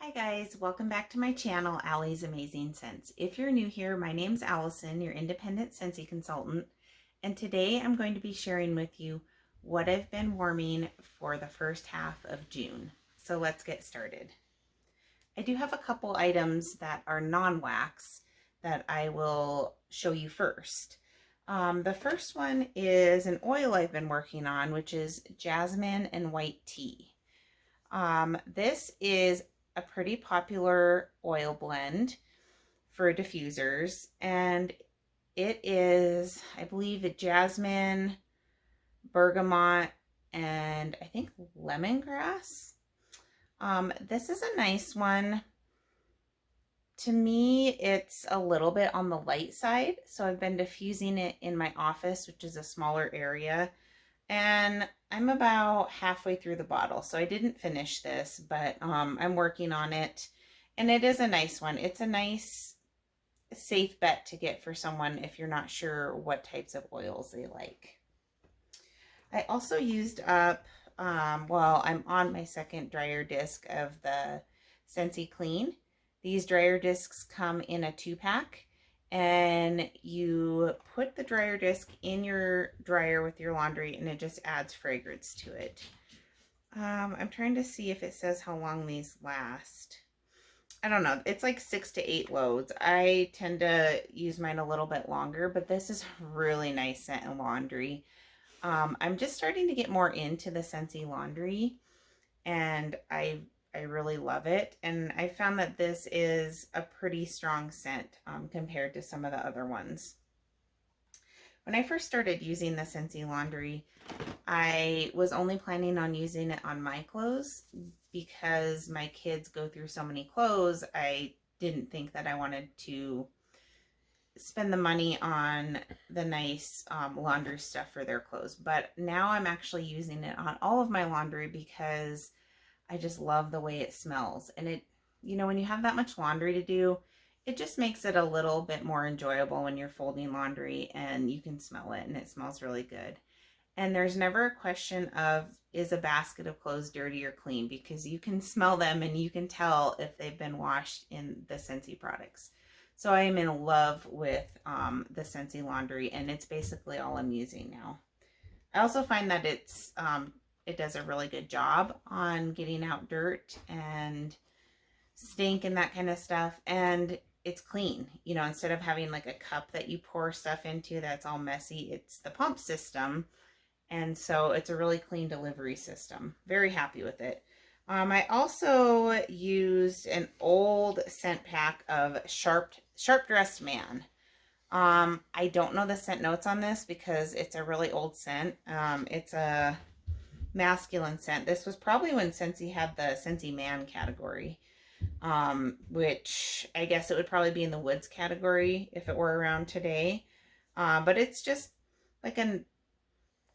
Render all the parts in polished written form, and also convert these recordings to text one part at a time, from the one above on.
Hi guys, welcome back to my channel, Allie's Amazing Scents. If you're new here, my name's Allison, your independent Scentsy consultant, and today I'm going to be sharing with you what I've been warming for the first half of June. So let's get started. I do have a couple items that are non-wax that I will show you first. The first one is an oil I've been working on, which is jasmine and white tea. This is a pretty popular oil blend for diffusers, and it is, I believe, a jasmine, bergamot, and I think lemongrass. This is a nice one. To me, it's a little bit on the light side, so I've been diffusing it in my office, which is a smaller area, and I'm about halfway through the bottle, so I didn't finish this, but I'm working on it, and it is a nice one. It's a nice, safe bet to get for someone if you're not sure what types of oils they like. I also used up, well, I'm on my second dryer disc of the Scentsy Clean. These dryer discs come in a 2-pack. And you put the dryer disc in your dryer with your laundry, and it just adds fragrance to it. I'm trying to see if it says how long these last. I don't know. It's like 6 to 8 loads. I tend to use mine a little bit longer, but this is really nice scent and laundry. I'm just starting to get more into the Scentsy laundry, and I really love it, and I found that this is a pretty strong scent compared to some of the other ones. When I first started using the Scentsy laundry, I was only planning on using it on my clothes because my kids go through so many clothes. I didn't think that I wanted to spend the money on the nice laundry stuff for their clothes, but now I'm actually using it on all of my laundry because I just love the way it smells. And it, when you have that much laundry to do, it just makes it a little bit more enjoyable when you're folding laundry and you can smell it and it smells really good. And there's never a question of, is a basket of clothes dirty or clean, because you can smell them and you can tell if they've been washed in the Scentsy products. So I am in love with the Scentsy laundry, and it's basically all I'm using now. I also find that it does a really good job on getting out dirt and stink and that kind of stuff, and it's clean. Instead of having like a cup that you pour stuff into that's all messy, it's the pump system, and so it's a really clean delivery system. Very happy with it. I also used an old scent pack of Sharp Dressed Man. I don't know the scent notes on this because it's a really old scent. It's a masculine scent. This was probably when Scentsy had the Scentsy Man category, which I guess it would probably be in the woods category if it were around today. But it's just like kind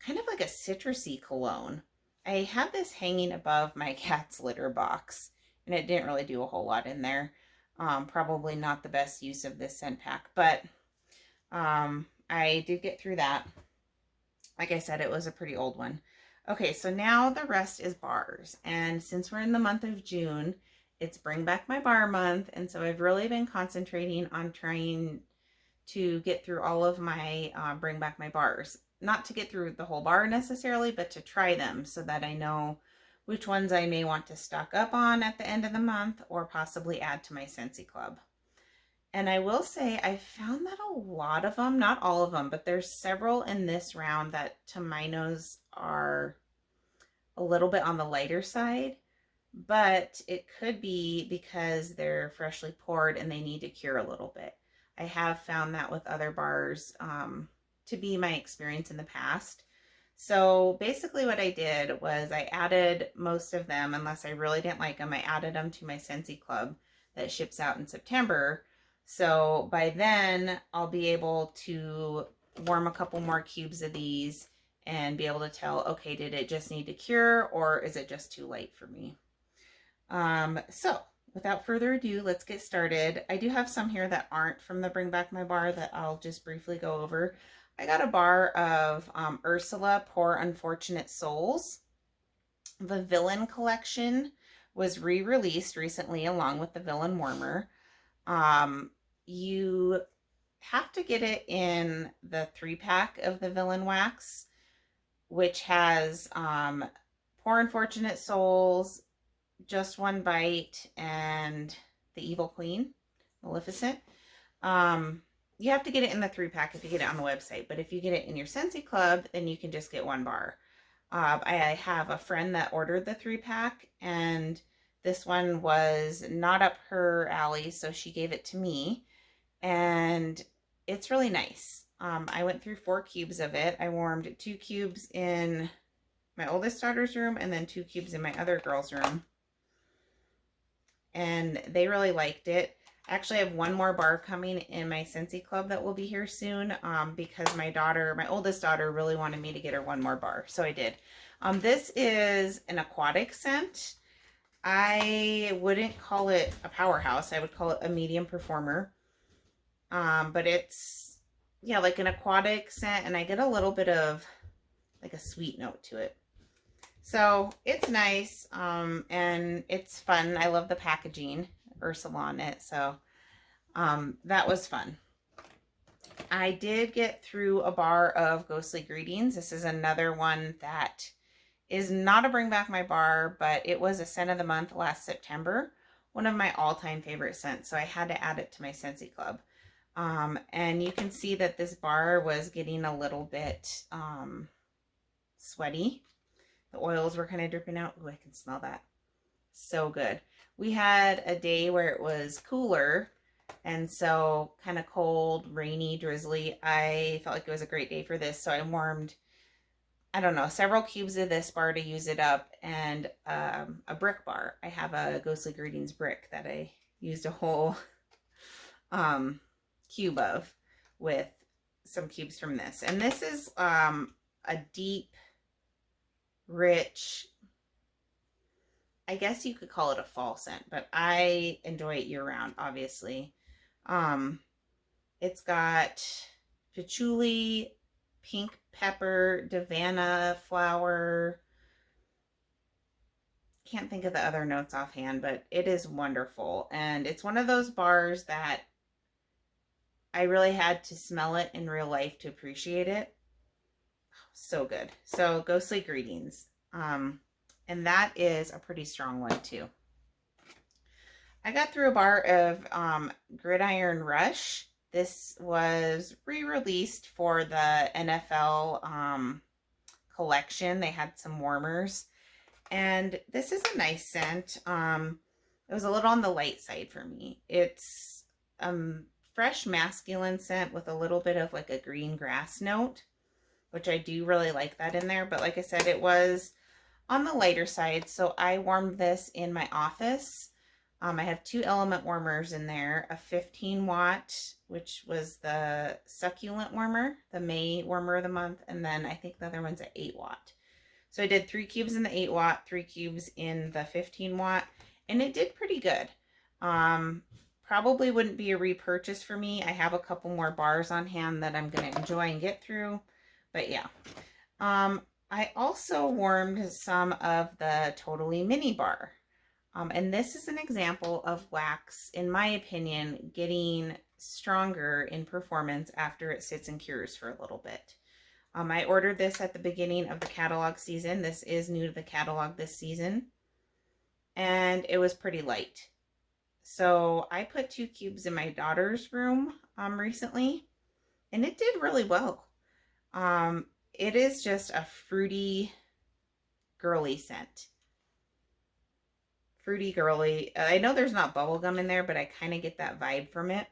of like a citrusy cologne. I have this hanging above my cat's litter box, and it didn't really do a whole lot in there. Probably not the best use of this scent pack, but I did get through that. Like I said, it was a pretty old one. Okay, so now the rest is bars, and since we're in the month of June, it's Bring Back My Bar month, and so I've really been concentrating on trying to get through all of my Bring Back My Bars. Not to get through the whole bar necessarily, but to try them so that I know which ones I may want to stock up on at the end of the month or possibly add to my Scentsy Club. And I will say I found that a lot of them, not all of them, but there's several in this round that to my nose are a little bit on the lighter side, but it could be because they're freshly poured and they need to cure a little bit. I have found that with other bars to be my experience in the past. So basically what I did was I added most of them, unless I really didn't like them, I added them to my Scentsy Club that ships out in September. So by then I'll be able to warm a couple more cubes of these and be able to tell, okay, did it just need to cure or is it just too late for me? So without further ado, let's get started. I do have some here that aren't from the Bring Back My Bar that I'll just briefly go over. I got a bar of Ursula Poor Unfortunate Souls, the Villain collection, was re-released recently along with the Villain Warmer. You have to get it in the 3-pack of the Villain Wax, which has Poor Unfortunate Souls, Just One Bite, and the Evil Queen, Maleficent. You have to get it in the 3-pack if you get it on the website, but if you get it in your Scentsy Club, then you can just get 1 bar. I have a friend that ordered the 3-pack, and this one was not up her alley, so she gave it to me, and it's really nice. I went through 4 cubes of it. I warmed 2 cubes in my oldest daughter's room and then 2 cubes in my other girl's room, and they really liked it. I actually have 1 more bar coming in my Scentsy Club that will be here soon, because my oldest daughter really wanted me to get her 1 more bar, so I did. This is an aquatic scent. I wouldn't call it a powerhouse. I would call it a medium performer. But it's, yeah, like an aquatic scent, and I get a little bit of like a sweet note to it. So it's nice, and it's fun. I love the packaging, Ursula on it, so that was fun. I did get through a bar of Ghostly Greetings. This is another one that is not a bring back my bar, but it was a scent of the month last September. One of my all-time favorite scents, so I had to add it to my Scentsy Club. And you can see that this bar was getting a little bit sweaty. The oils were kind of dripping out. Ooh, I can smell that. So good. We had a day where it was cooler, and so kind of cold, rainy, drizzly. I felt like it was a great day for this, so I warmed, I don't know, several cubes of this bar to use it up, and a brick bar. I have a Ghostly Greetings brick that I used a whole cube of with some cubes from this. And this is a deep, rich, I guess you could call it a fall scent, but I enjoy it year round, obviously. It's got patchouli, pink pepper, Davana flower. Can't think of the other notes offhand, but it is wonderful. And it's one of those bars that I really had to smell it in real life to appreciate it. So good. So Ghostly Greetings. And that is a pretty strong one too. I got through a bar of Gridiron Rush. This was re-released for the NFL collection. They had some warmers. And this is a nice scent. It was a little on the light side for me. It's fresh masculine scent with a little bit of like a green grass note, which I do really like that in there. But like I said, it was on the lighter side, so I warmed this in my office. I have 2 element warmers in there, a 15 watt, which was the succulent warmer, the May warmer of the month, and then I think the other one's an 8 watt. So I did 3 cubes in the 8 watt, 3 cubes in the 15 watt, and it did pretty good. Probably wouldn't be a repurchase for me. I have a couple more bars on hand that I'm going to enjoy and get through, but yeah. I also warmed some of the Totally Mini bar. And this is an example of wax, in my opinion, getting stronger in performance after it sits and cures for a little bit. I ordered this at the beginning of the catalog season. This is new to the catalog this season. And it was pretty light. So I put 2 cubes in my daughter's room recently, and it did really well. It is just a fruity, girly scent. Fruity, girly. I know there's not bubblegum in there, but I kind of get that vibe from it.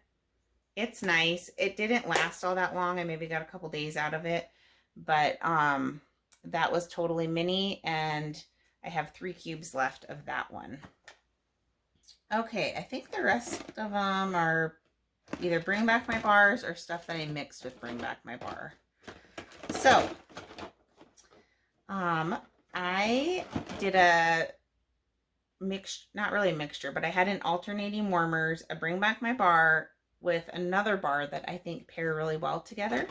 It's nice. It didn't last all that long. I maybe got a couple days out of it, but that was Totally Mini, and I have 3 cubes left of that one. Okay, I think the rest of them are either Bring Back My Bars or stuff that I mixed with Bring Back My Bar. So, I did a not really a mixture, but I had an alternating warmers, a Bring Back My Bar with another bar that I think pair really well together.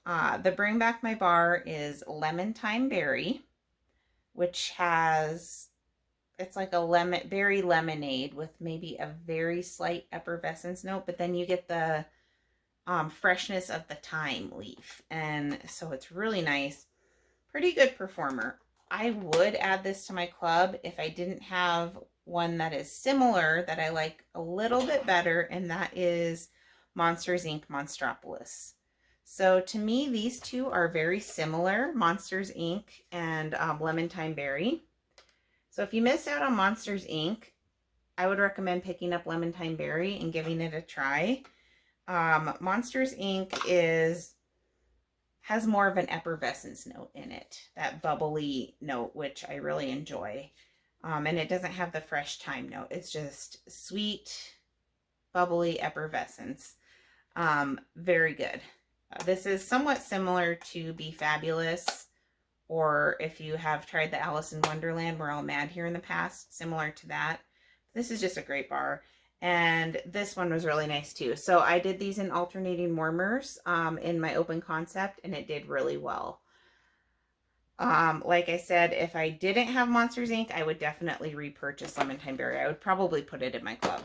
The Bring Back My Bar is Lemon Thyme Berry, which has it's like a lemon, berry lemonade with maybe a very slight effervescence note, but then you get the freshness of the thyme leaf. And so it's really nice. Pretty good performer. I would add this to my club if I didn't have one that is similar that I like a little bit better, and that is Monsters Inc. Monstropolis. So to me, these two are very similar, Monsters Inc. and Lemon Thyme Berry. So if you missed out on Monsters Inc., I would recommend picking up Lemon Thyme Berry and giving it a try. Monsters Inc. has more of an effervescence note in it, that bubbly note, which I really enjoy. And it doesn't have the fresh thyme note. It's just sweet, bubbly effervescence. Very good. This is somewhat similar to Be Fabulous, or if you have tried the Alice in Wonderland, We're All Mad Here in the past, similar to that. This is just a great bar. And this one was really nice too. So I did these in alternating warmers in my open concept, and it did really well. Like I said, if I didn't have Monsters Inc., I would definitely repurchase Lemon Thyme Berry. I would probably put it in my club.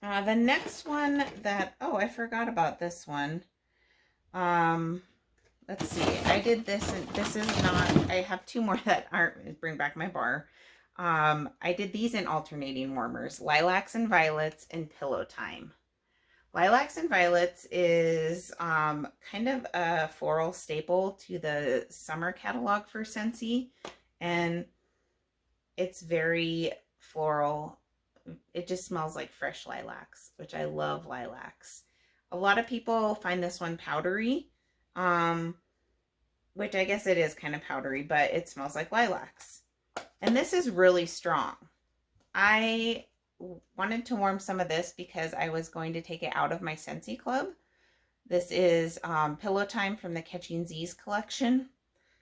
The next one that, oh, I forgot about this one. Let's see. I did this, and this is not, I have two more that aren't Bring Back My Bar. I did these in alternating warmers, Lilacs and Violets and Pillow Time. Lilacs and Violets is kind of a floral staple to the summer catalog for Scentsy, and it's very floral. It just smells like fresh lilacs, which I love lilacs. A lot of people find this one powdery, which I guess it is kind of powdery, but it smells like lilacs. And this is really strong. I wanted to warm some of this because I was going to take it out of my Scentsy club. This is Pillow Time from the Catching Z's collection.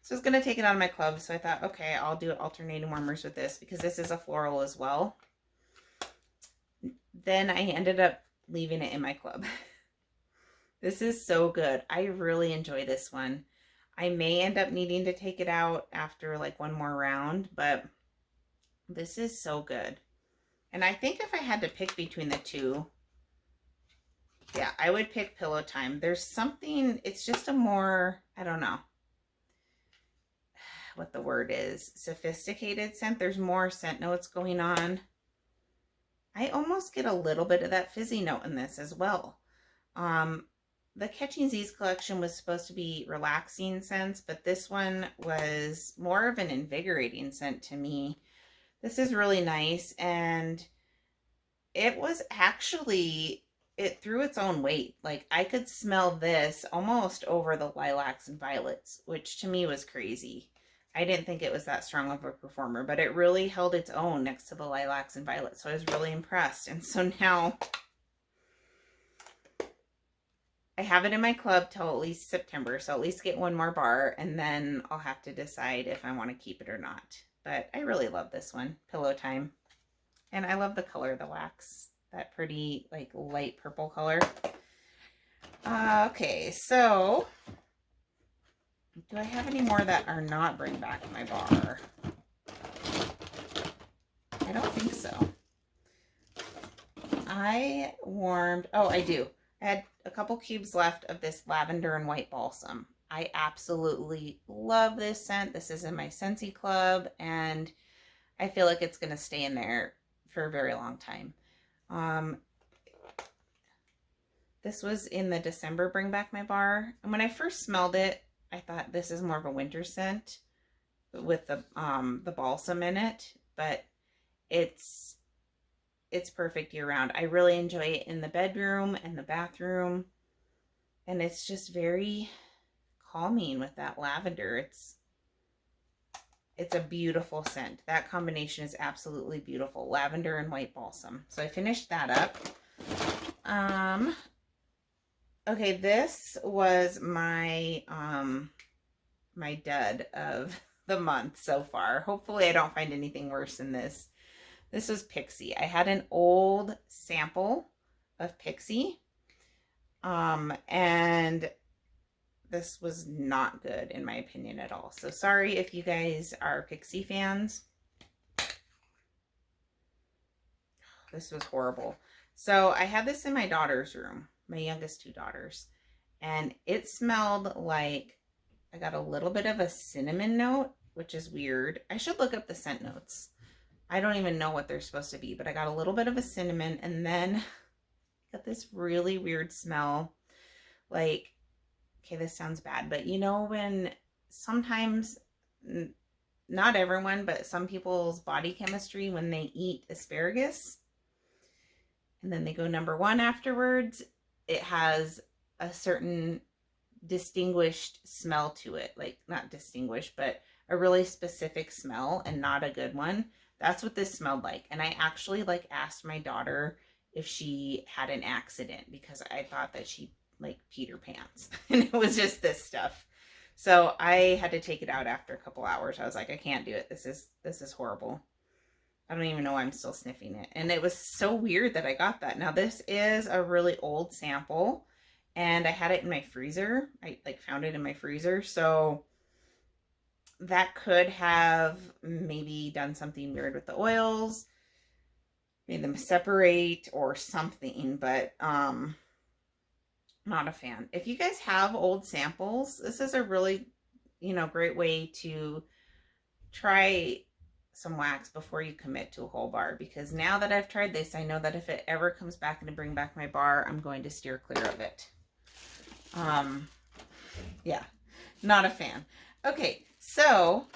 So I was going to take it out of my club, so I thought, okay, I'll do alternating warmers with this because this is a floral as well. Then I ended up leaving it in my club. This is so good. I really enjoy this one. I may end up needing to take it out after like one more round, but this is so good. And I think if I had to pick between the two, yeah, I would pick Pillow Time. There's something, it's just a more, I don't know what the word is, sophisticated scent. There's more scent notes going on. I almost get a little bit of that fizzy note in this as well. The Catching Z's collection was supposed to be relaxing scents, but this one was more of an invigorating scent to me. This is really nice, and it was actually, it threw its own weight. Like, I could smell this almost over the Lilacs and Violets, which to me was crazy. I didn't think it was that strong of a performer, but it really held its own next to the Lilacs and Violets, so I was really impressed. And so now I have it in my club till at least September, so at least get one more bar, and then I'll have to decide if I want to keep it or not. But I really love this one, Pillow Time. And I love the color of the wax, that pretty like light purple color. Okay, so do I have any more that are not Bring Back My Bar? I don't think so. I warmed, oh, I do. I had a couple cubes left of this lavender and white balsam. I absolutely love this scent. This is in my Scentsy club, and I feel like it's going to stay in there for a very long time. This was in the December Bring Back My Bar, and when I first smelled it, I thought this is more of a winter scent with the balsam in it, but it's perfect year round. I really enjoy it in the bedroom and the bathroom, and it's just very calming with that lavender. It's a beautiful scent. That combination is absolutely beautiful. Lavender and white balsam. So I finished that up. Okay, this was my my dud of the month so far. Hopefully I don't find anything worse than this. This was Pixie. I had an old sample of Pixie, and this was not good in my opinion at all. So sorry if you guys are Pixie fans. this was horrible. So I had this in my daughter's room, my youngest two daughters, and it smelled like I got a little bit of a cinnamon note, which is weird. I should look up the scent notes. I don't even know what they're supposed to be, but I got a little bit of a cinnamon, and then got this really weird smell. Like, okay, this sounds bad, but you know when sometimes, not everyone, but some people's body chemistry, when they eat asparagus and then they go #1 afterwards, it has a certain distinguished smell to it. Like, not distinguished, but a really specific smell, and not a good one. That's what this smelled like. And I actually like asked my daughter if she had an accident, because I thought that she like peed her pants and it was just this stuff. So I had to take it out after a couple hours. I was like, I can't do it. This is horrible. I don't even know why I'm still sniffing it. And it was so weird that I got that. Now this is a really old sample, and I had it in my freezer. I like found it in my freezer. So that could have maybe done something weird with the oils, made them separate or something, but not a fan. If you guys have old samples, this is a really, great way to try some wax before you commit to a whole bar, because now that I've tried this, I know that if it ever comes back and to bring back my bar, I'm going to steer clear of it. Yeah, not a fan. Okay, so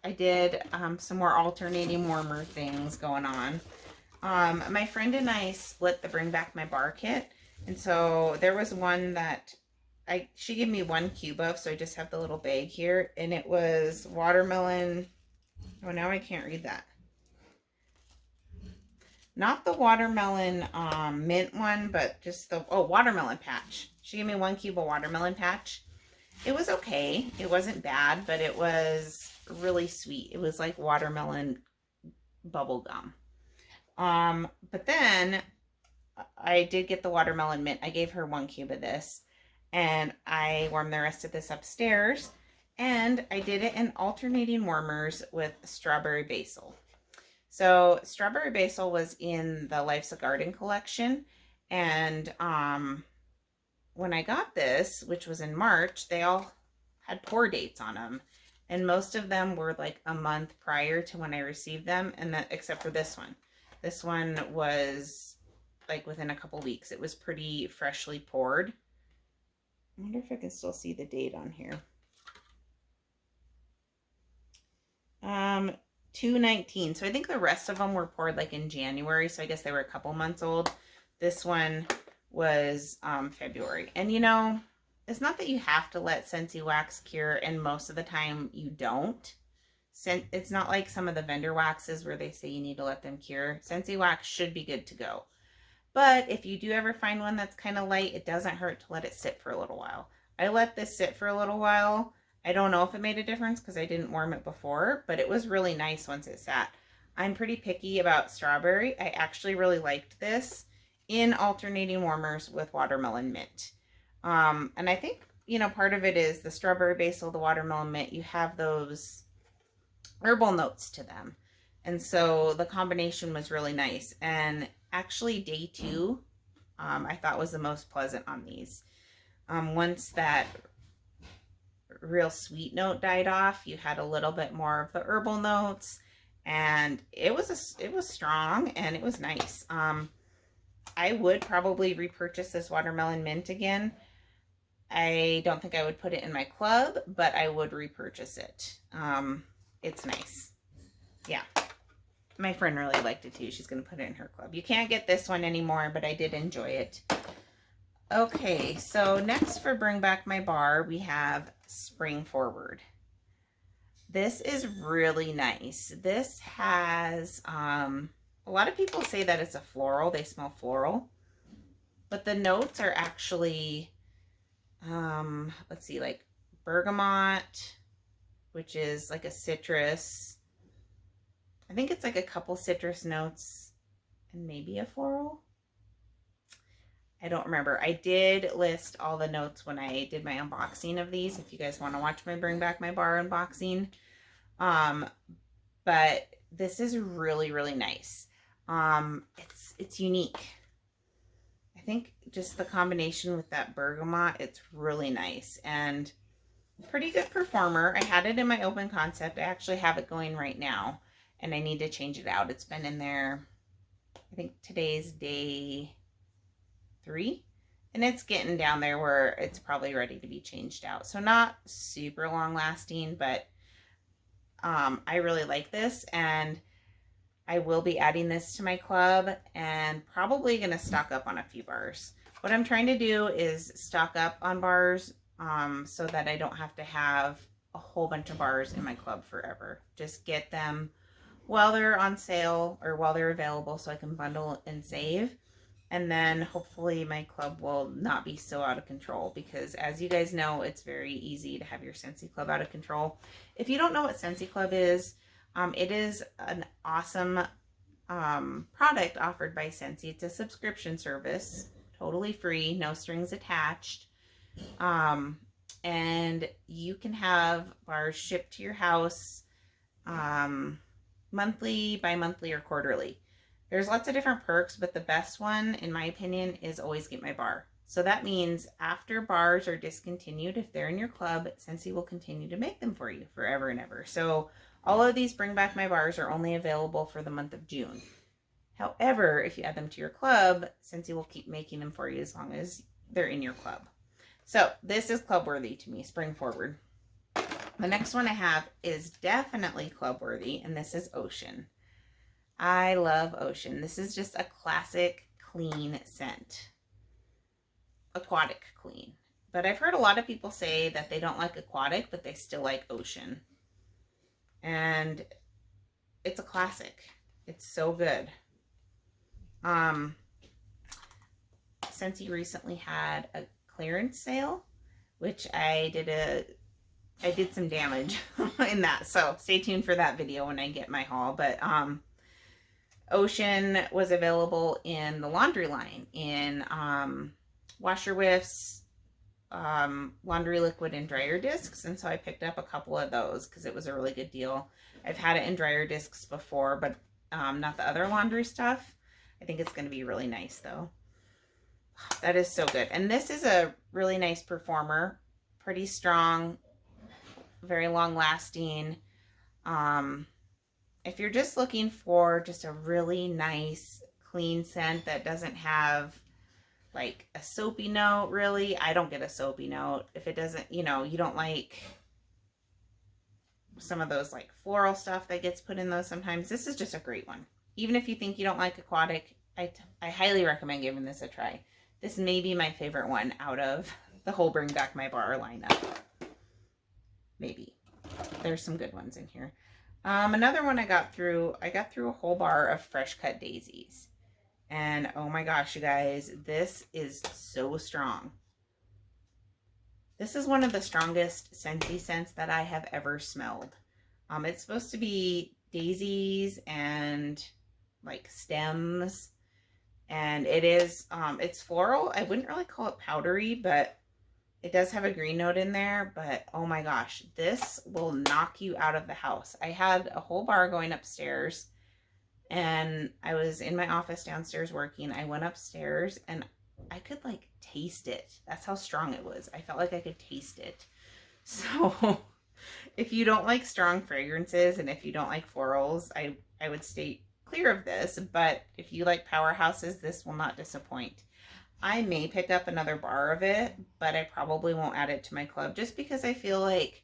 I did some more alternating warmer things going on. My friend and I split the Bring Back My Bar kit. And so there was one that she gave me 1 cube of, so I just have the little bag here. And it was watermelon. Oh, now I can't read that. Not the watermelon mint one, but just the, watermelon patch. She gave me 1 cube of watermelon patch. It was okay. It wasn't bad, but it was really sweet. It was like watermelon bubble gum. But then I did get the watermelon mint. I gave her 1 cube of this, and I warmed the rest of this upstairs, and I did it in alternating warmers with strawberry basil. So strawberry basil was in the Life's a Garden collection, and when I got this, which was in March, they all had pour dates on them, and most of them were like a month prior to when I received them, and that except for this one. This one was like within a couple weeks. It was pretty freshly poured. I wonder if I can still see the date on here. 2/19. So I think the rest of them were poured like in January, so I guess they were a couple months old. This one was February. And it's not that you have to let Scentsy wax cure, and most of the time you don't. It's not like some of the vendor waxes where they say you need to let them cure. Scentsy wax should be good to go. But if you do ever find one that's kind of light, it doesn't hurt to let it sit for a little while. I let this sit for a little while. I don't know if it made a difference because I didn't warm it before, but it was really nice once it sat. I'm pretty picky about strawberry. I actually really liked this in alternating warmers with watermelon mint. And I think, part of it is the strawberry basil, the watermelon mint, you have those herbal notes to them. And so the combination was really nice. And actually day 2, I thought was the most pleasant on these. Once that real sweet note died off, you had a little bit more of the herbal notes, and it was strong and it was nice. I would probably repurchase this watermelon mint again. I don't think I would put it in my club, but I would repurchase it. It's nice. Yeah. My friend really liked it too. She's going to put it in her club. You can't get this one anymore, but I did enjoy it. Okay, so next for Bring Back My Bar, we have Spring Forward. This is really nice. This has, a lot of people say that it's a floral. They smell floral. But the notes are actually, let's see, like bergamot, which is like a citrus. I think it's like a couple citrus notes and maybe a floral. I don't remember. I did list all the notes when I did my unboxing of these, if you guys want to watch my Bring Back My Bar unboxing. But this is really, really nice. It's unique. I think just the combination with that bergamot, it's really nice and pretty good performer. I had it in my open concept. I actually have it going right now and I need to change it out. It's been in there, I think today's day 3 and it's getting down there where it's probably ready to be changed out. So not super long lasting, but I really like this and I will be adding this to my club and probably going to stock up on a few bars. What I'm trying to do is stock up on bars so that I don't have to have a whole bunch of bars in my club forever. Just get them while they're on sale or while they're available so I can bundle and save. And then hopefully my club will not be so out of control because as you guys know, it's very easy to have your Scentsy club out of control. If you don't know what Scentsy Club is, it is an awesome product offered by Scentsy. It's a subscription service, totally free, no strings attached. And you can have bars shipped to your house monthly, bi-monthly, or quarterly. There's lots of different perks, but the best one, in my opinion, is always get my bar. So that means after bars are discontinued, if they're in your club, Scentsy will continue to make them for you forever and ever. So all of these Bring Back My Bars are only available for the month of June. However, if you add them to your club, Scentsy will keep making them for you as long as they're in your club. So this is club worthy to me, spring forward. The next one I have is definitely club worthy, and this is Ocean. I love Ocean. This is just a classic clean scent. Aquatic clean. But I've heard a lot of people say that they don't like aquatic, but they still like Ocean. And it's a classic. It's so good. Scentsy recently had a clearance sale, which I did some damage in that. So stay tuned for that video when I get my haul. But Ocean was available in the laundry line, in washer whiffs, laundry liquid, and dryer discs. And so I picked up a couple of those because it was a really good deal. I've had it in dryer discs before, but not the other laundry stuff. I think it's going to be really nice though. That is so good. And this is a really nice performer, pretty strong, very long lasting. If you're just looking for just a really nice clean scent that doesn't have like a soapy note, really, I don't get a soapy note. If it doesn't, you know, you don't like some of those like floral stuff that gets put in those sometimes, this is just a great one. Even if you think you don't like aquatic, I highly recommend giving this a try. This may be my favorite one out of the whole Bring Back My Bar lineup. Maybe. There's some good ones in here. Another one I got through a whole bar of fresh cut daisies. And oh my gosh, you guys, this is so strong. This is one of the strongest Scentsy scents that I have ever smelled. It's supposed to be daisies and like stems. And it is, it's floral. I wouldn't really call it powdery, but it does have a green note in there. But oh my gosh, this will knock you out of the house. I had a whole bar going upstairs and I was in my office downstairs working. I went upstairs and I could like taste it. That's how strong it was. I felt like I could taste it. So if you don't like strong fragrances and if you don't like florals, I would stay clear of this, but if you like powerhouses, this will not disappoint. I may pick up another bar of it, but I probably won't add it to my club just because I feel like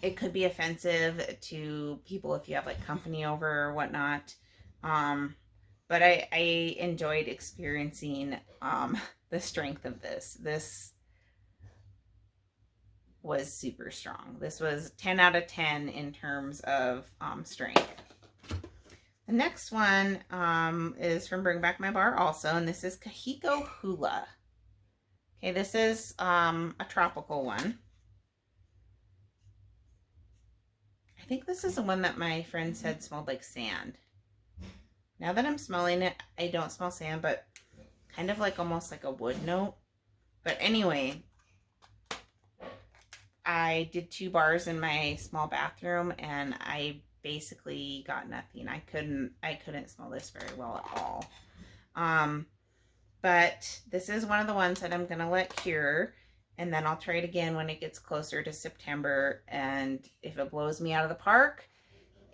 it could be offensive to people if you have like company over or whatnot. But I enjoyed experiencing the strength of this. This was super strong. This was 10 out of 10 in terms of strength. The next one is from Bring Back My Bar also, and this is Kahiko Hula. Okay, this is a tropical one. I think this is the one that my friend said smelled like sand. Now that I'm smelling it, I don't smell sand, but kind of like almost like a wood note. But anyway, I did 2 bars in my small bathroom and I basically got nothing. I couldn't smell this very well at all. But this is one of the ones that I'm gonna let cure, and then I'll try it again when it gets closer to September, and if it blows me out of the park,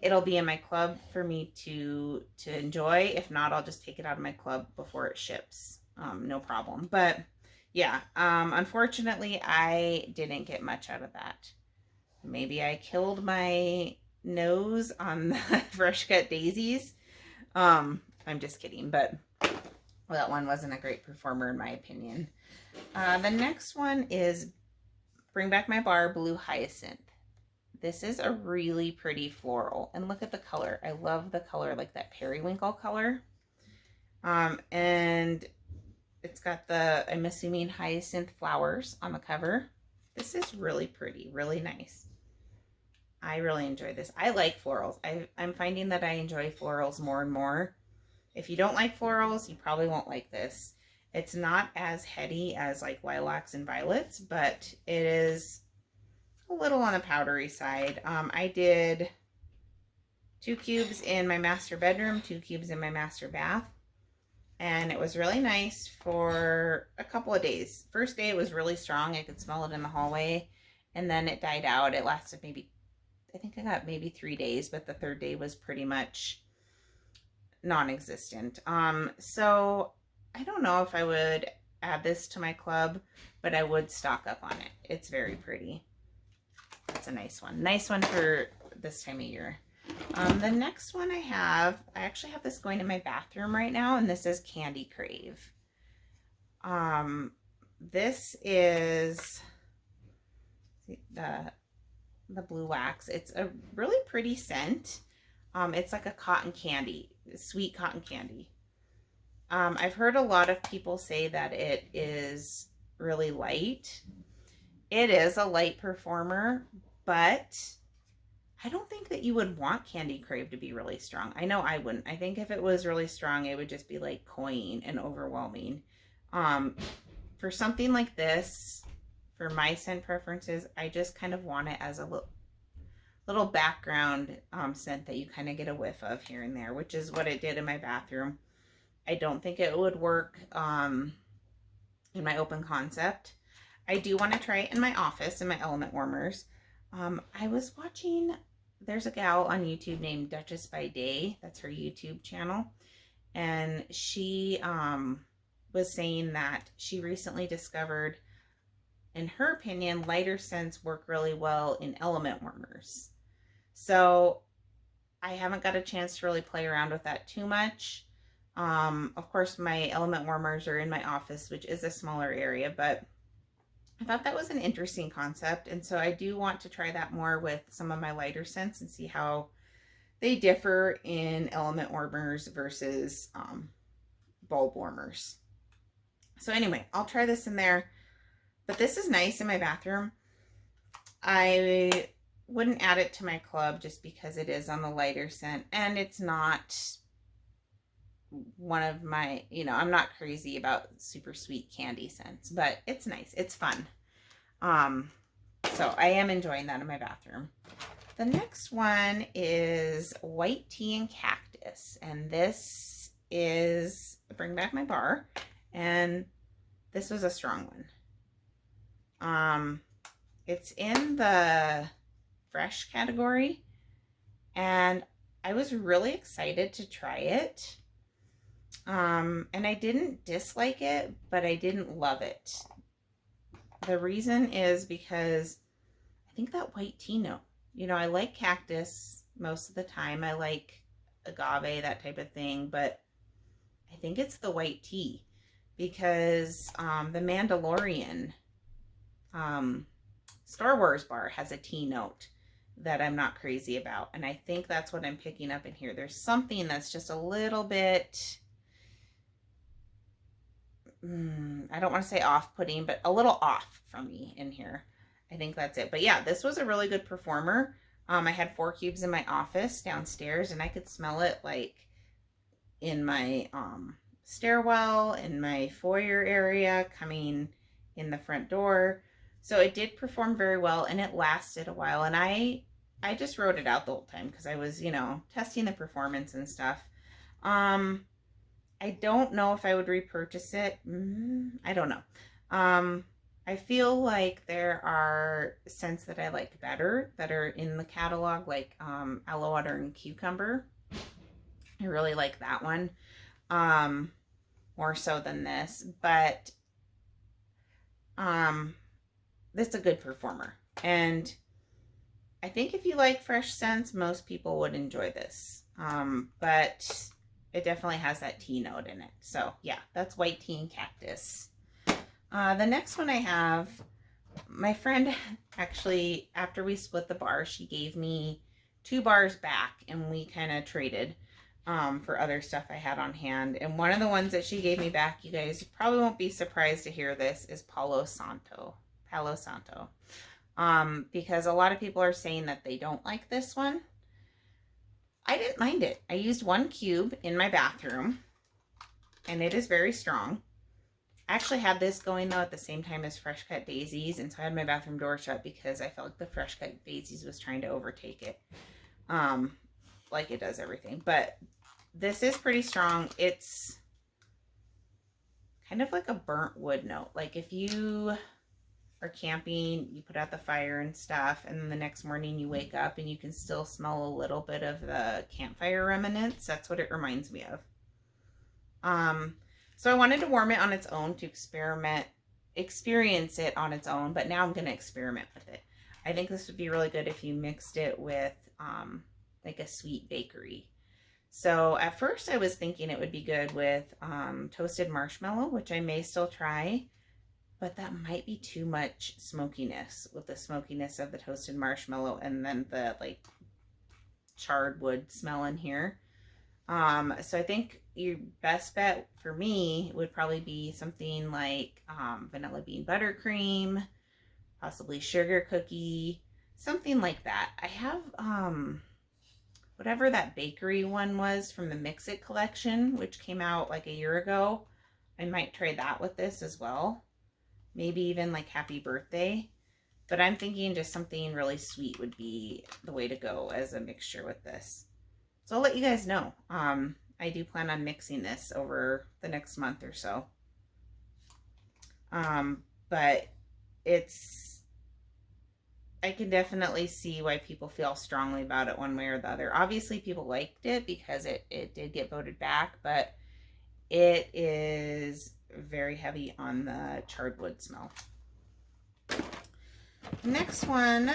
it'll be in my club for me to enjoy. If not, I'll just take it out of my club before it ships. No problem. But yeah, unfortunately, I didn't get much out of that. Maybe I killed my nose on the fresh cut daisies. I'm just kidding, but that one wasn't a great performer in my opinion. The next one is Bring Back My Bar Blue Hyacinth. This is a really pretty floral, and look at the color. I love the color, like that periwinkle color. And it's got the, I'm assuming, hyacinth flowers on the cover. This is really pretty, really nice. I really enjoy this. I like florals. I'm finding that I enjoy florals more and more. If you don't like florals, you probably won't like this. It's not as heady as like lilacs and violets, but it is a little on the powdery side. I did 2 cubes in my master bedroom, 2 cubes in my master bath, and it was really nice for a couple of days. First day it was really strong. I could smell it in the hallway, and then it died out. It lasted maybe, I think I got maybe 3 days, but the 3rd day was pretty much non-existent. So I don't know if I would add this to my club, but I would stock up on it. It's very pretty. It's a nice one. Nice one for this time of year. The next one I actually have this going in my bathroom right now, and this is Candy Crave. This is the blue wax. It's a really pretty scent. It's like a cotton candy, sweet cotton candy. I've heard a lot of people say that it is really light. It is a light performer, but I don't think that you would want Candy Crave to be really strong. I know I wouldn't. I think if it was really strong, it would just be like cloying and overwhelming. For something like this, for my scent preferences, I just kind of want it as a little background scent that you kind of get a whiff of here and there, which is what it did in my bathroom. I don't think it would work in my open concept. I do want to try it in my office, in my element warmers. I was watching, there's a gal on YouTube named Duchess by Day. That's her YouTube channel. And she was saying that she recently discovered, in her opinion, lighter scents work really well in element warmers. So I haven't got a chance to really play around with that too much. Of course, my element warmers are in my office, which is a smaller area, but I thought that was an interesting concept. And so I do want to try that more with some of my lighter scents and see how they differ in element warmers versus bulb warmers. So anyway, I'll try this in there. But this is nice in my bathroom. I wouldn't add it to my club just because it is on the lighter scent, and it's not one of my, I'm not crazy about super sweet candy scents, but it's nice. It's fun. So I am enjoying that in my bathroom. The next one is White Tea and Cactus, and this is Bring Back My Bar, and this was a strong one. It's in the fresh category, and I was really excited to try it. And I didn't dislike it, but I didn't love it. The reason is because I think that white tea note, I like cactus most of the time. I like agave, that type of thing, but I think it's the white tea because the Mandalorian Star Wars bar has a tea note that I'm not crazy about. And I think that's what I'm picking up in here. There's something that's just a little bit, I don't want to say off-putting, but a little off from me in here. I think that's it. But yeah, this was a really good performer. I had 4 cubes in my office downstairs, and I could smell it like in my stairwell, in my foyer area, coming in the front door. So it did perform very well, and it lasted a while. And I just wrote it out the whole time because I was, you know, testing the performance and stuff. I don't know if I would repurchase it. I don't know. I feel like there are scents that I like better that are in the catalog, like aloe water and cucumber. I really like that one more so than this, but this is a good performer. And I think if you like fresh scents, most people would enjoy this. But it definitely has that tea note in it. So yeah, that's white tea and cactus. The next one I have, my friend actually, after we split the bar, she gave me 2 bars back, and we kind of traded for other stuff I had on hand. And one of the ones that she gave me back, you guys probably won't be surprised to hear this, is Palo Santo. Because a lot of people are saying that they don't like this one. I didn't mind it. I used 1 cube in my bathroom, and it is very strong. I actually had this going though at the same time as Fresh Cut Daisies, and so I had my bathroom door shut because I felt like the Fresh Cut Daisies was trying to overtake it, like it does everything. But this is pretty strong. It's kind of like a burnt wood note. Like if you are camping, you put out the fire and stuff, and then the next morning you wake up and you can still smell a little bit of the campfire remnants. That's what it reminds me of. So I wanted to warm it on its own to experience it on its own, but now I'm going to experiment with it. I think this would be really good if you mixed it with like a sweet bakery. So at first I was thinking it would be good with toasted marshmallow, which I may still try, but that might be too much smokiness with the smokiness of the toasted marshmallow and then the like charred wood smell in here. So I think your best bet for me would probably be something like vanilla bean buttercream, possibly sugar cookie, something like that. I have whatever that bakery one was from the Mix It collection, which came out like a year ago. I might try that with this as well. Maybe even like Happy Birthday. But I'm thinking just something really sweet would be the way to go as a mixture with this. So I'll let you guys know. I do plan on mixing this over the next month or so. But I can definitely see why people feel strongly about it one way or the other. Obviously people liked it because it did get voted back, but it is very heavy on the charred wood smell. Next one,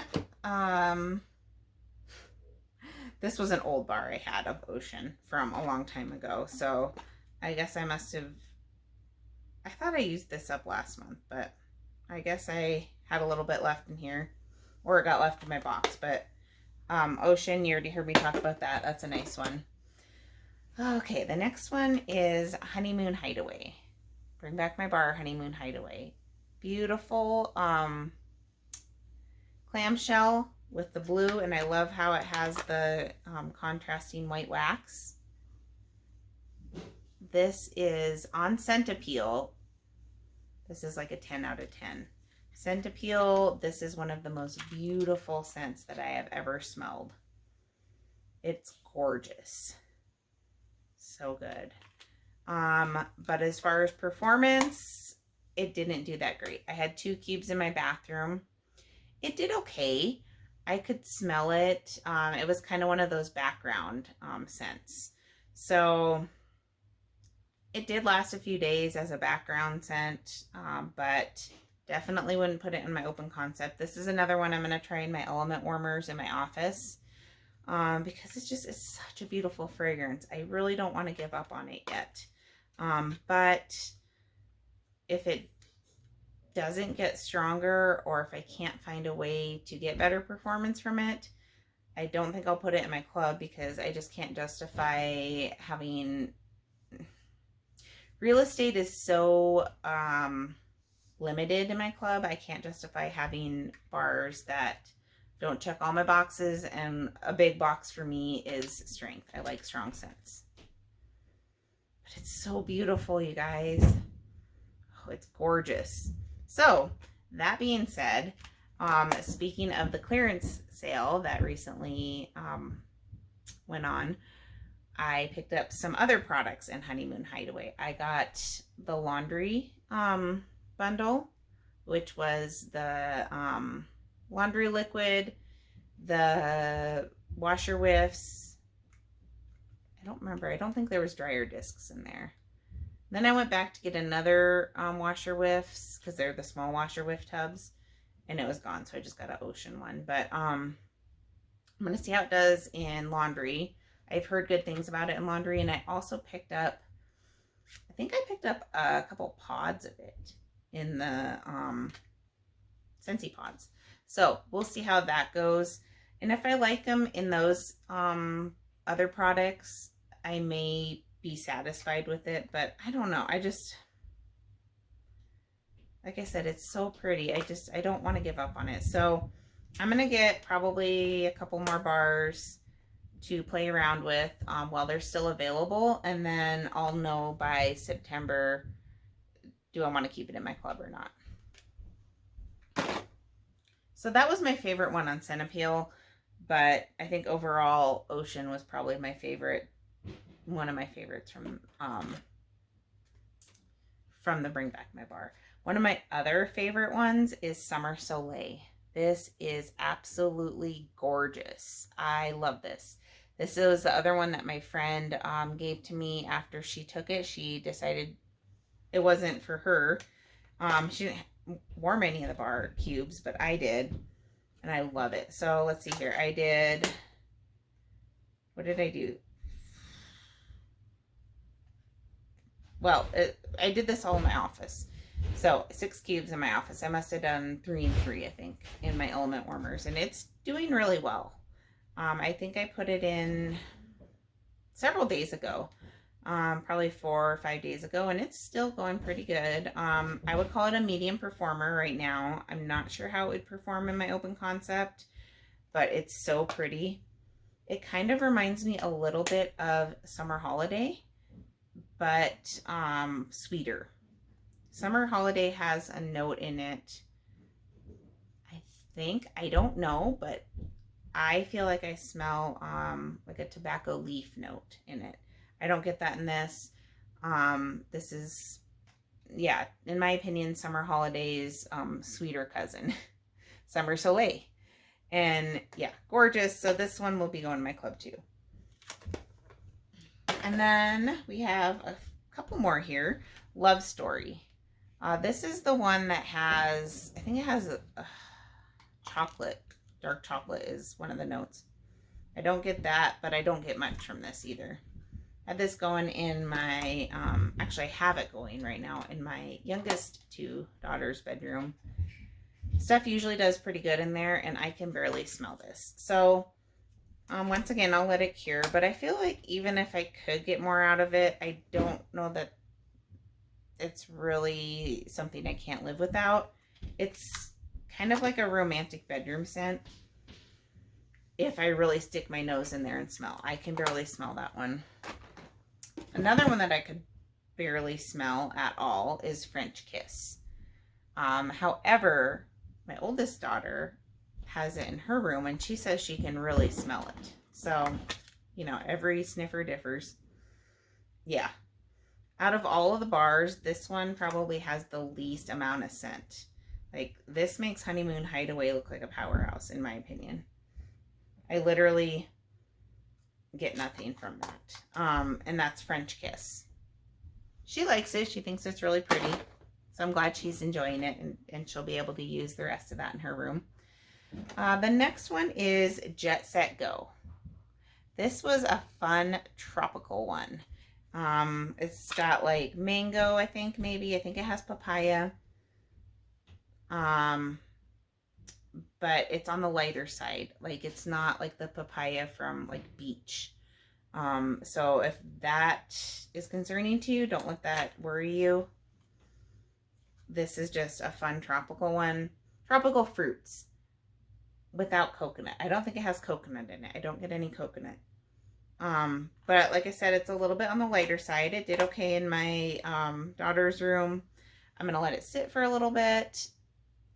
this was an old bar I had of Ocean from a long time ago. So I guess I thought I used this up last month, but I guess I had a little bit left in here, or it got left in my box. But Ocean, you already heard me talk about that. That's a nice one. Okay, the next one is Honeymoon Hideaway. Bring back my bar, Honeymoon Hideaway. Beautiful clamshell with the blue, and I love how it has the contrasting white wax. This is on Scent Appeal. This is like a 10 out of 10. Scent Appeal, this is one of the most beautiful scents that I have ever smelled. It's gorgeous. So good. But as far as performance, it didn't do that great. I had 2 cubes in my bathroom. It did okay. I could smell it. It was kind of one of those background scents. So it did last a few days as a background scent, but definitely wouldn't put it in my open concept. This is another one I'm going to try in my element warmers in my office because it's such a beautiful fragrance. I really don't want to give up on it yet. But if it doesn't get stronger, or if I can't find a way to get better performance from it, I don't think I'll put it in my club because I just can't justify having... Real estate is so limited in my club. I can't justify having bars that don't check all my boxes, and a big box for me is strength. I like strong scents. But it's so beautiful, you guys. Oh, it's gorgeous. So that being said, speaking of the clearance sale that recently went on, I picked up some other products in Honeymoon Hideaway. I got the laundry bundle, which was the laundry liquid, the washer whiffs. I don't remember. I don't think there was dryer discs in there. Then I went back to get another washer whiffs because they're the small washer whiff tubs, and it was gone, so I just got an ocean one. But I'm going to see how it does in laundry. I've heard good things about it in laundry, and I also picked up, I think I picked up a couple pods of it in the Scentsy pods. So we'll see how that goes. And if I like them in those other products, I may be satisfied with it, but I don't know. I just, like I said, it's so pretty. I don't want to give up on it. So I'm going to get probably a couple more bars to play around with while they're still available. And then I'll know by September, do I want to keep it in my club or not? So that was my favorite one on Scent Appeal, but I think overall Ocean was probably my favorite, one of my favorites from the Bring Back My Bar. One of my other favorite ones is Summer Soleil. This is absolutely gorgeous. I love this. This is the other one that my friend gave to me after she took it. She decided it wasn't for her. She didn't warm any of the bar cubes, but I did, and I love it. So let's see here. I did, what did I do? Well, I did this all in my office. So 6 cubes in my office. I must have done 3 and 3, I think, in my element warmers, and it's doing really well. I think I put it in several days ago, probably 4 or 5 days ago, and it's still going pretty good. I would call it a medium performer right now. I'm not sure how it would perform in my open concept, but it's so pretty. It kind of reminds me a little bit of Summer Holiday, but sweeter. Summer Holiday has a note in it, I think. I don't know, but I feel like I smell like a tobacco leaf note in it. I don't get that in this. This is, yeah, in my opinion, Summer Holiday's sweeter cousin, Summer Soleil. And yeah, gorgeous. So this one will be going to my club too. And then we have a couple more here. Love Story. This is the one that has, I think it has a chocolate. Dark chocolate is one of the notes. I don't get that, but I don't get much from this either. I have this going in my, actually I have it going right now in my youngest 2 daughters' bedroom. Stuff usually does pretty good in there, and I can barely smell this. So once again, I'll let it cure, but I feel like even if I could get more out of it, I don't know that it's really something I can't live without. It's kind of like a romantic bedroom scent. If I really stick my nose in there and smell, I can barely smell that one. Another one that I could barely smell at all is French Kiss. However, my oldest daughter has it in her room, and she says she can really smell it. So, you know, every sniffer differs. Yeah. Out of all of the bars, this one probably has the least amount of scent. Like, this makes Honeymoon Hideaway look like a powerhouse, in my opinion. I literally get nothing from that. And that's French Kiss. She likes it. She thinks it's really pretty. So I'm glad she's enjoying it, and she'll be able to use the rest of that in her room. The next one is Jet Set Go. This was a fun tropical one. It's got like mango, I think, maybe. I think it has papaya. But it's on the lighter side. Like, it's not like the papaya from like beach. So if that is concerning to you, don't let that worry you. This is just a fun tropical one. Tropical fruits without coconut. I don't think it has coconut in it. I don't get any coconut. But like I said, it's a little bit on the lighter side. It did okay in my daughter's room. I'm gonna let it sit for a little bit.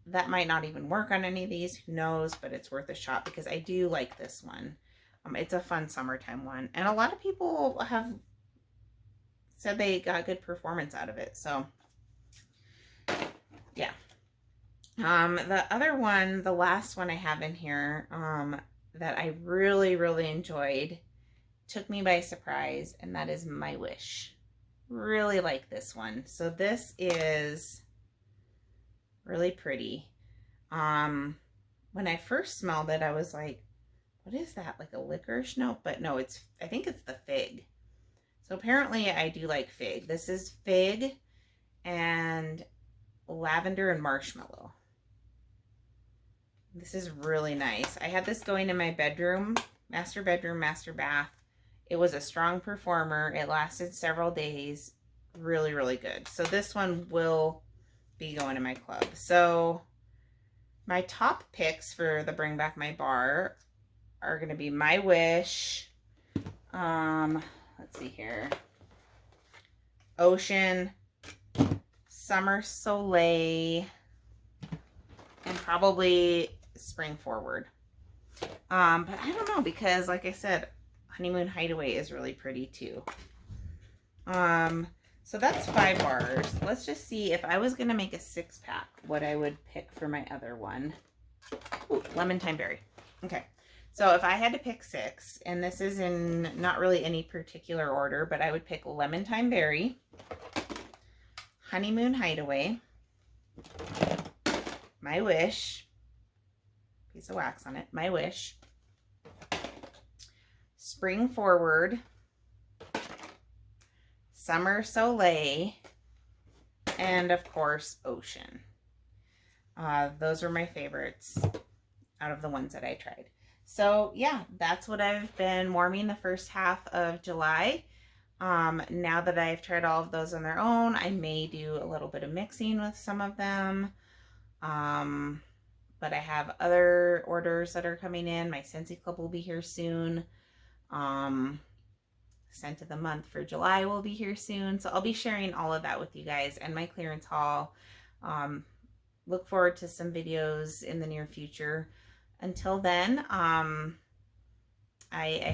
That might not even work on any of these, who knows, but it's worth a shot because I do like this one. It's a fun summertime one, and a lot of people have said they got good performance out of it. So yeah. The other one, the last one I have in here, that I really, really enjoyed, took me by surprise, and that is My Wish. Really like this one. So this is really pretty. When I first smelled it, I was like, what is that? Like a licorice note? But no, I think it's the fig. So apparently I do like fig. This is fig and lavender and marshmallow. This is really nice. I had this going in my bedroom, master bath. It was a strong performer. It lasted several days. Really, really good. So this one will be going in my club. So my top picks for the Bring Back My Bar are going to be My Wish. Let's see here. Ocean, Summer Soleil, and probably Spring Forward. But I don't know, because like I said, Honeymoon Hideaway is really pretty too. So that's 5 bars. Let's just see if I was going to make a 6-pack, what I would pick for my other one. Ooh, Lemon Thyme Berry. Okay. So if I had to pick 6, and this is in not really any particular order, but I would pick Lemon Thyme Berry, Honeymoon Hideaway, My Wish, piece of wax on it, My Wish, Spring Forward, Summer Soleil, and of course, Ocean. Those are my favorites out of the ones that I tried. So yeah, that's what I've been warming the first half of July. Now that I've tried all of those on their own, I may do a little bit of mixing with some of them. But I have other orders that are coming in. My Scentsy Club will be here soon. Scent of the month for July will be here soon. So I'll be sharing all of that with you guys and my clearance haul. Look forward to some videos in the near future. Until then, I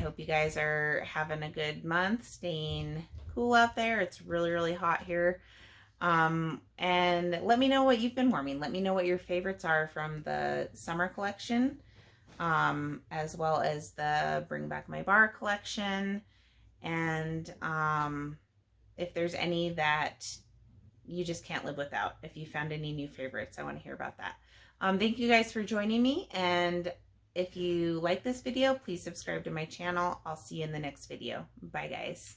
hope you guys are having a good month, staying cool out there. It's really, really hot here. And let me know what you've been warming. Let me know what your favorites are from the summer collection, as well as the Bring Back My Bar collection. And if there's any that you just can't live without, if you found any new favorites, I want to hear about that. Thank you guys for joining me, and if you like this video, please subscribe to my channel. I'll see you in the next video. Bye guys.